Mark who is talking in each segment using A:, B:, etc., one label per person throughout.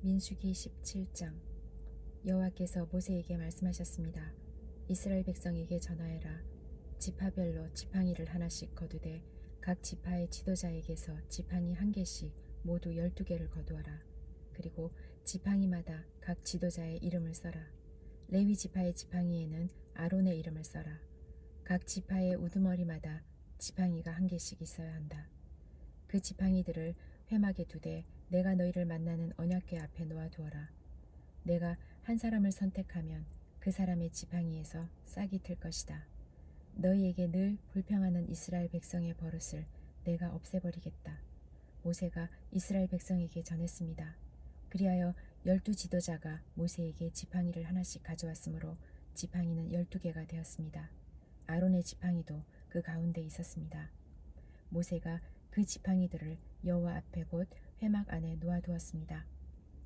A: 민수기 17장. 여호와께서 모세에게 말씀하셨습니다. 이스라엘 백성에게 전하여라. 지파별로 지팡이를 하나씩 거두되 각 지파의 지도자에게서 지팡이 한 개씩 모두 12개를 거두어라. 그리고 지팡이마다 각 지도자의 이름을 써라. 레위 지파의 지팡이에는 아론의 이름을 써라. 각 지파의 우두머리마다 지팡이가 한 개씩 있어야 한다. 그 지팡이들을 회막에 두되 내가 너희를 만나는 언약궤 앞에 놓아두어라. 내가 한 사람을 선택하면 그 사람의 지팡이에서 싹이 틀 것이다. 너희에게 늘 불평하는 이스라엘 백성의 버릇을 내가 없애버리겠다. 모세가 이스라엘 백성에게 전했습니다. 그리하여 12 지도자가 모세에게 지팡이를 하나씩 가져왔으므로 지팡이는 12개가 되었습니다. 아론의 지팡이도 그 가운데 있었습니다. 모세가 그 지팡이들을 여호와 앞에 곧 회막 안에 놓아두었습니다.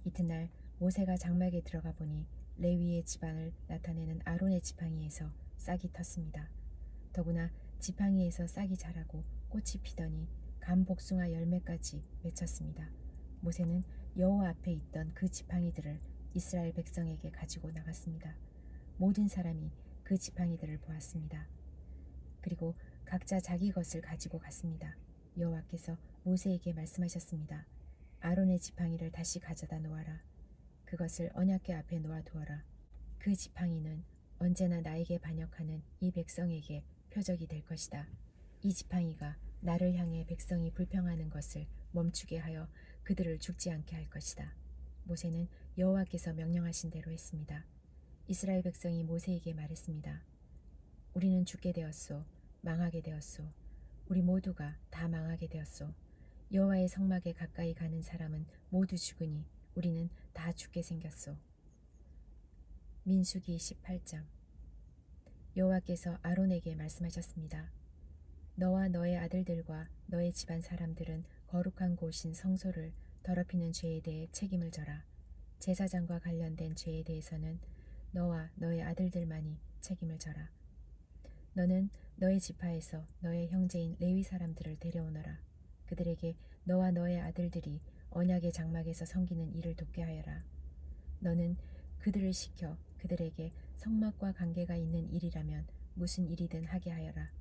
A: 이튿날 모세가 장막에 들어가 보니 레위의 집안을 나타내는 아론의 지팡이에서 싹이 텄습니다. 더구나 지팡이에서 싹이 자라고 꽃이 피더니 감 복숭아 열매까지 맺혔습니다. 모세는 여호와 앞에 있던 그 지팡이들을 이스라엘 백성에게 가지고 나갔습니다. 모든 사람이 그 지팡이들을 보았습니다. 그리고 각자 자기 것을 가지고 갔습니다. 여호와께서 모세에게 말씀하셨습니다. 아론의 지팡이를 다시 가져다 놓아라. 그것을 언약궤 앞에 놓아두어라. 그 지팡이는 언제나 나에게 반역하는 이 백성에게 표적이 될 것이다. 이 지팡이가 나를 향해 백성이 불평하는 것을 멈추게 하여 그들을 죽지 않게 할 것이다. 모세는 여호와께서 명령하신 대로 했습니다. 이스라엘 백성이 모세에게 말했습니다. 우리는 죽게 되었소. 망하게 되었소. 우리 모두가 다 망하게 되었소. 여호와의 성막에 가까이 가는 사람은 모두 죽으니 우리는 다 죽게 생겼소. 민수기 18장. 여호와께서 아론에게 말씀하셨습니다. 너와 너의 아들들과 너의 집안 사람들은 거룩한 곳인 성소를 더럽히는 죄에 대해 책임을 져라. 제사장과 관련된 죄에 대해서는 너와 너의 아들들만이 책임을 져라. 너는 너의 지파에서 너의 형제인 레위 사람들을 데려오너라. 그들에게 너와 너의 아들들이 언약의 장막에서 섬기는 일을 돕게 하여라. 너는 그들을 시켜 그들에게 성막과 관계가 있는 일이라면 무슨 일이든 하게 하여라.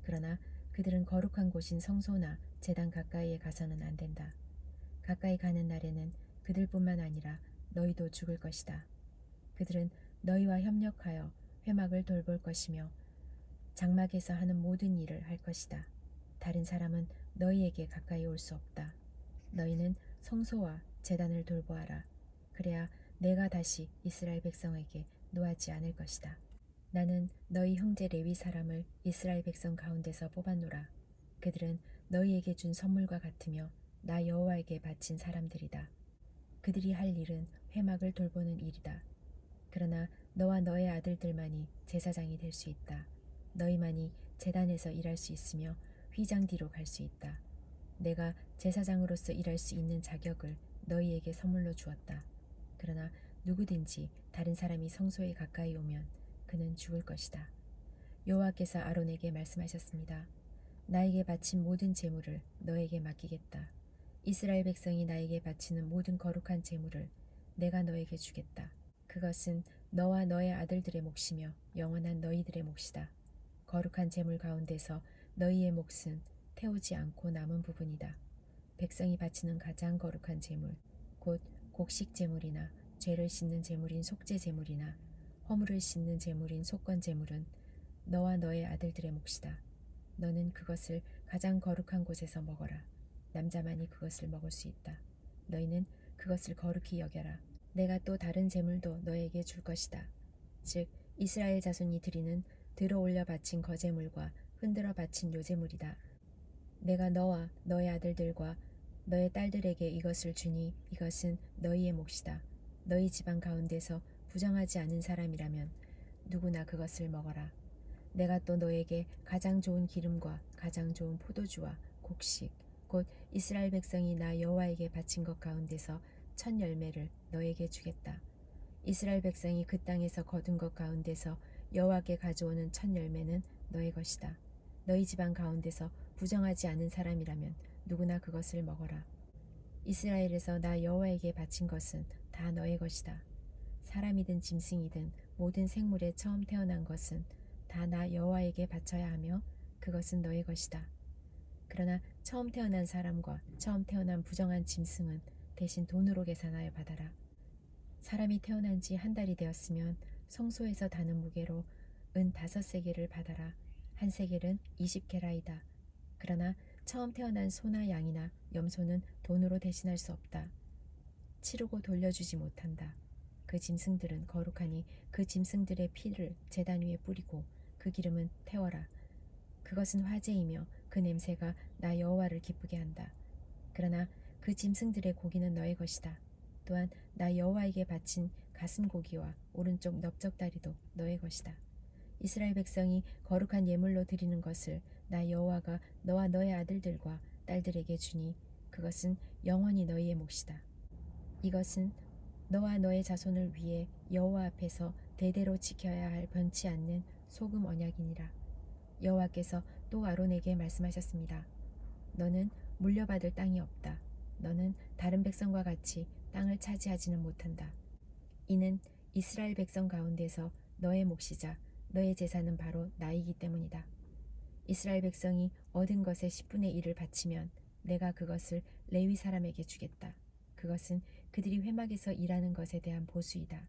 A: 그러나 그들은 거룩한 곳인 성소나 제단 가까이에 가서는 안 된다. 가까이 가는 날에는 그들뿐만 아니라 너희도 죽을 것이다. 그들은 너희와 협력하여 회막을 돌볼 것이며 장막에서 하는 모든 일을 할 것이다. 다른 사람은 너희에게 가까이 올 수 없다. 너희는 성소와 제단을 돌보아라. 그래야 내가 다시 이스라엘 백성에게 노하지 않을 것이다. 나는 너희 형제 레위 사람을 이스라엘 백성 가운데서 뽑아노라. 그들은 너희에게 준 선물과 같으며 나 여호와에게 바친 사람들이다. 그들이 할 일은 회막을 돌보는 일이다. 그러나 너와 너의 아들들만이 제사장이 될 수 있다. 너희만이 제단에서 일할 수 있으며 휘장 뒤로 갈 수 있다. 내가 제사장으로서 일할 수 있는 자격을 너희에게 선물로 주었다. 그러나 누구든지 다른 사람이 성소에 가까이 오면 그는 죽을 것이다. 여호와께서 아론에게 말씀하셨습니다. 나에게 바친 모든 제물을 너에게 맡기겠다. 이스라엘 백성이 나에게 바치는 모든 거룩한 제물을 내가 너에게 주겠다. 그것은 너와 너의 아들들의 몫이며 영원한 너희들의 몫이다. 거룩한 제물 가운데서 너희의 몫은 태우지 않고 남은 부분이다. 백성이 바치는 가장 거룩한 제물, 곧 곡식 제물이나 죄를 씻는 제물인 속죄 제물이나 허물을 씻는 제물인 속건 제물은 너와 너의 아들들의 몫이다. 너는 그것을 가장 거룩한 곳에서 먹어라. 남자만이 그것을 먹을 수 있다. 너희는 그것을 거룩히 여겨라. 내가 또 다른 제물도 너에게 줄 것이다. 즉 이스라엘 자손이 드리는 들어 올려 바친 거제물과 흔들어 바친 요제물이다. 내가 너와 너의 아들들과 너의 딸들에게 이것을 주니 이것은 너희의 몫이다. 너희 집안 가운데서 부정하지 않은 사람이라면 누구나 그것을 먹어라. 내가 또 너에게 가장 좋은 기름과 가장 좋은 포도주와 곡식 곧 이스라엘 백성이 나 여호와에게 바친 것 가운데서 첫 열매를 너에게 주겠다. 이스라엘 백성이 그 땅에서 거둔 것 가운데서 여호와께 가져오는 첫 열매는 너의 것이다. 너희 집안 가운데서 부정하지 않은 사람이라면 누구나 그것을 먹어라. 이스라엘에서 나 여호와에게 바친 것은 다 너의 것이다. 사람이든 짐승이든 모든 생물에 처음 태어난 것은 다 나 여호와에게 바쳐야 하며 그것은 너의 것이다. 그러나 처음 태어난 사람과 처음 태어난 부정한 짐승은 대신 돈으로 계산하여 받아라. 사람이 태어난 지 한 달이 되었으면 성소에서 다는 무게로 은 5세겔을 받아라. 한 세겔은 20게라이다. 그러나 처음 태어난 소나 양이나 염소는 돈으로 대신할 수 없다. 치르고 돌려주지 못한다. 그 짐승들은 거룩하니 그 짐승들의 피를 제단 위에 뿌리고 그 기름은 태워라. 그것은 화제이며 그 냄새가 나 여호와를 기쁘게 한다. 그러나 그 짐승들의 고기는 너의 것이다. 또한 나 여호와에게 바친 가슴 고기와 오른쪽 넓적다리도 너의 것이다. 이스라엘 백성이 거룩한 예물로 드리는 것을 나 여호와가 너와 너의 아들들과 딸들에게 주니 그것은 영원히 너희의 몫이다. 이것은 너와 너의 자손을 위해 여호와 앞에서 대대로 지켜야 할 변치 않는 소금 언약이니라. 여호와께서 또 아론에게 말씀하셨습니다. 너는 물려받을 땅이 없다. 너는 다른 백성과 같이 땅을 차지하지는 못한다. 이는 이스라엘 백성 가운데서 너의 몫이자 너의 제사는 바로 나이기 때문이다. 이스라엘 백성이 얻은 것의 10분의 1을 바치면 내가 그것을 레위 사람에게 주겠다. 그것은 그들이 회막에서 일하는 것에 대한 보수이다.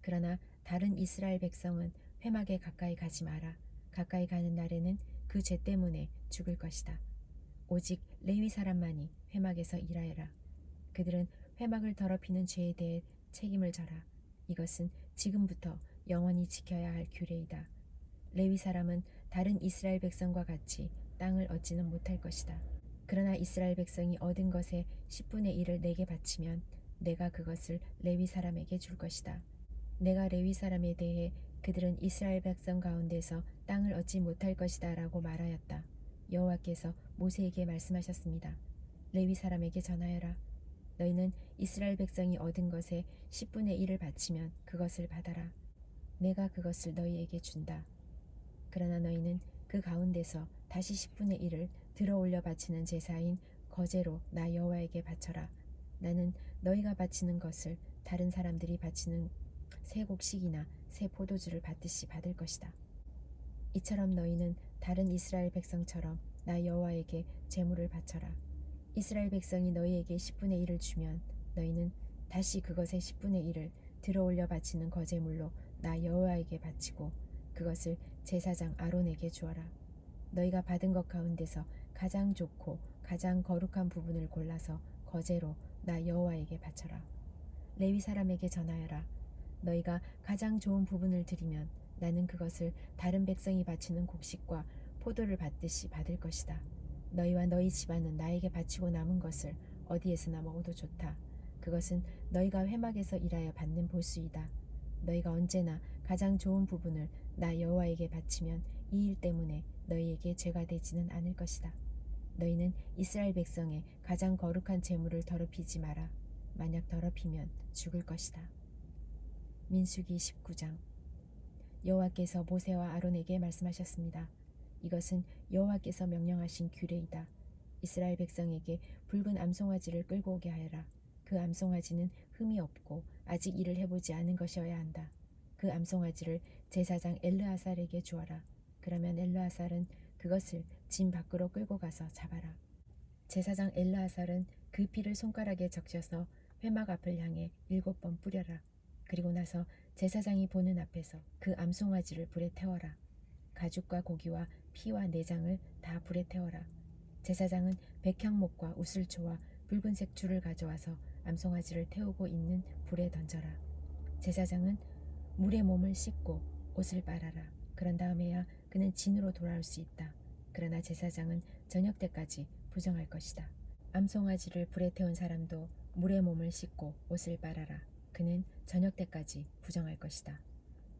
A: 그러나 다른 이스라엘 백성은 회막에 가까이 가지 마라. 가까이 가는 날에는 그 죄 때문에 죽을 것이다. 오직 레위 사람만이 회막에서 일하여라. 그들은 회막을 더럽히는 죄에 대해 책임을 져라. 이것은 지금부터 영원히 지켜야 할 규례이다. 레위 사람은 다른 이스라엘 백성과 같이 땅을 얻지는 못할 것이다. 그러나 이스라엘 백성이 얻은 것의 10분의 1을 내게 바치면 내가 그것을 레위 사람에게 줄 것이다. 내가 레위 사람에 대해 그들은 이스라엘 백성 가운데서 땅을 얻지 못할 것이다 라고 말하였다. 여호와께서 모세에게 말씀하셨습니다. 레위 사람에게 전하여라. 너희는 이스라엘 백성이 얻은 것의 10분의 1을 바치면 그것을 받아라. 내가 그것을 너희에게 준다. 그러나 너희는 그 가운데서 다시 10분의 1을 들어 올려 바치는 제사인 거제로 나 여호와에게 바쳐라. 나는 너희가 바치는 것을 다른 사람들이 바치는 새 곡식이나 새 포도주를 받듯이 받을 것이다. 이처럼 너희는 다른 이스라엘 백성처럼 나 여호와에게 제물을 바쳐라. 이스라엘 백성이 너희에게 10분의 1을 주면 너희는 다시 그것의 10분의 1을 들어 올려 바치는 거제물로 나 여호와에게 바치고 그것을 제사장 아론에게 주어라. 너희가 받은 것 가운데서 가장 좋고 가장 거룩한 부분을 골라서 거제로 나 여호와에게 바쳐라. 레위 사람에게 전하여라. 너희가 가장 좋은 부분을 드리면 나는 그것을 다른 백성이 바치는 곡식과 포도를 받듯이 받을 것이다. 너희와 너희 집안은 나에게 바치고 남은 것을 어디에서나 먹어도 좋다. 그것은 너희가 회막에서 일하여 받는 보수이다. 너희가 언제나 가장 좋은 부분을 나 여호와에게 바치면 이 일 때문에 너희에게 죄가 되지는 않을 것이다. 너희는 이스라엘 백성의 가장 거룩한 제물을 더럽히지 마라. 만약 더럽히면 죽을 것이다. 민수기 19장. 여호와께서 모세와 아론에게 말씀하셨습니다. 이것은 여호와께서 명령하신 규례이다. 이스라엘 백성에게 붉은 암송아지를 끌고 오게 하여라. 그 암송아지는 흠이 없고 아직 일을 해보지 않은 것이어야 한다. 그 암송아지를 제사장 엘르아살에게 주어라. 그러면 엘르아살은 그것을 진 밖으로 끌고 가서 잡아라. 제사장 엘르아살은 그 피를 손가락에 적셔서 회막 앞을 향해 7번 뿌려라. 그리고 나서 제사장이 보는 앞에서 그 암송아지를 불에 태워라. 가죽과 고기와 피와 내장을 다 불에 태워라. 제사장은 백향목과 우슬초와 붉은색 줄을 가져와서 암송아지를 태우고 있는 불에 던져라. 제사장은 물에 몸을 씻고 옷을 빨아라. 그런 다음에야 그는 진으로 돌아올 수 있다. 그러나 제사장은 저녁 때까지 부정할 것이다. 암송아지를 불에 태운 사람도 물에 몸을 씻고 옷을 빨아라. 그는 저녁 때까지 부정할 것이다.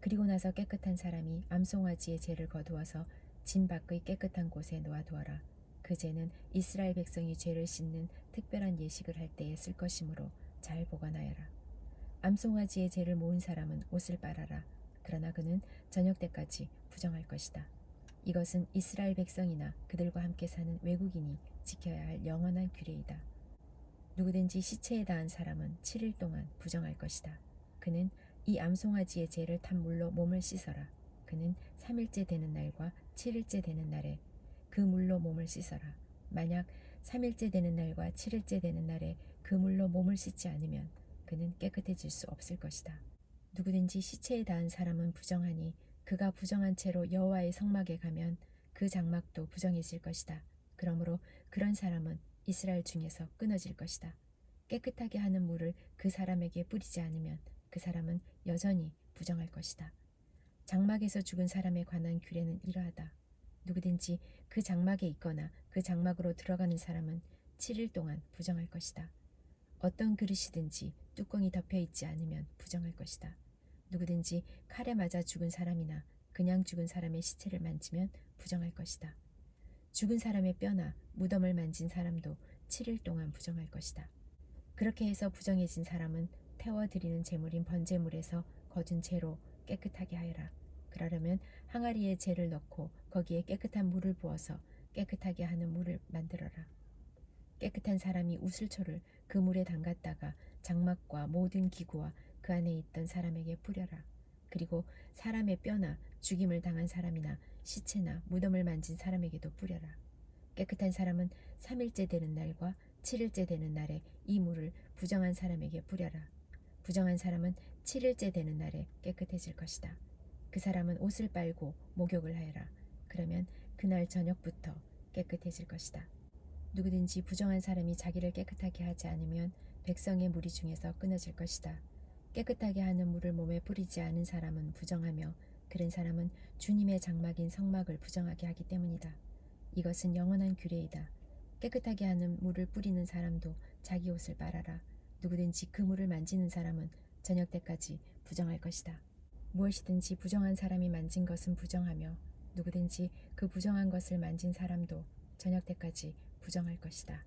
A: 그리고 나서 깨끗한 사람이 암송아지의 죄를 거두어서 진 밖의 깨끗한 곳에 놓아두어라. 그 죄는 이스라엘 백성이 죄를 씻는 특별한 예식을 할 때에 쓸 것이므로 잘 보관하여라. 암송아지의 죄를 모은 사람은 옷을 빨아라. 그러나 그는 저녁 때까지 부정할 것이다. 이것은 이스라엘 백성이나 그들과 함께 사는 외국인이 지켜야 할 영원한 규례이다. 누구든지 시체에 닿은 사람은 7일 동안 부정할 것이다. 그는 이 암송아지의 죄를 탄 물로 몸을 씻어라. 그는 3일째 되는 날과 7일째 되는 날에 그 물로 몸을 씻어라. 만약 3일째 되는 날과 7일째 되는 날에 그 물로 몸을 씻지 않으면 그는 깨끗해질 수 없을 것이다. 누구든지 시체에 닿은 사람은 부정하니 그가 부정한 채로 여호와의 성막에 가면 그 장막도 부정해질 것이다. 그러므로 그런 사람은 이스라엘 중에서 끊어질 것이다. 깨끗하게 하는 물을 그 사람에게 뿌리지 않으면 그 사람은 여전히 부정할 것이다. 장막에서 죽은 사람에 관한 규례는 이러하다. 누구든지 그 장막에 있거나 그 장막으로 들어가는 사람은 7일 동안 부정할 것이다. 어떤 그릇이든지 뚜껑이 덮여 있지 않으면 부정할 것이다. 누구든지 칼에 맞아 죽은 사람이나 그냥 죽은 사람의 시체를 만지면 부정할 것이다. 죽은 사람의 뼈나 무덤을 만진 사람도 7일 동안 부정할 것이다. 그렇게 해서 부정해진 사람은 태워드리는 제물인 번제물에서 거둔 재로 깨끗하게 하여라. 그러려면 항아리에 재를 넣고 거기에 깨끗한 물을 부어서 깨끗하게 하는 물을 만들어라. 깨끗한 사람이 우슬초를 그 물에 담갔다가 장막과 모든 기구와 그 안에 있던 사람에게 뿌려라. 그리고 사람의 뼈나 죽임을 당한 사람이나 시체나 무덤을 만진 사람에게도 뿌려라. 깨끗한 사람은 3일째 되는 날과 7일째 되는 날에 이 물을 부정한 사람에게 뿌려라. 부정한 사람은 7일째 되는 날에 깨끗해질 것이다. 그 사람은 옷을 빨고 목욕을 하여라. 그러면 그날 저녁부터 깨끗해질 것이다. 누구든지 부정한 사람이 자기를 깨끗하게 하지 않으면 백성의 무리 중에서 끊어질 것이다. 깨끗하게 하는 물을 몸에 뿌리지 않은 사람은 부정하며 그런 사람은 주님의 장막인 성막을 부정하게 하기 때문이다. 이것은 영원한 규례이다. 깨끗하게 하는 물을 뿌리는 사람도 자기 옷을 빨아라. 누구든지 그 물을 만지는 사람은 저녁 때까지 부정할 것이다. 무엇이든지 부정한 사람이 만진 것은 부정하며 누구든지 그 부정한 것을 만진 사람도 저녁 때까지 부정할 것이다.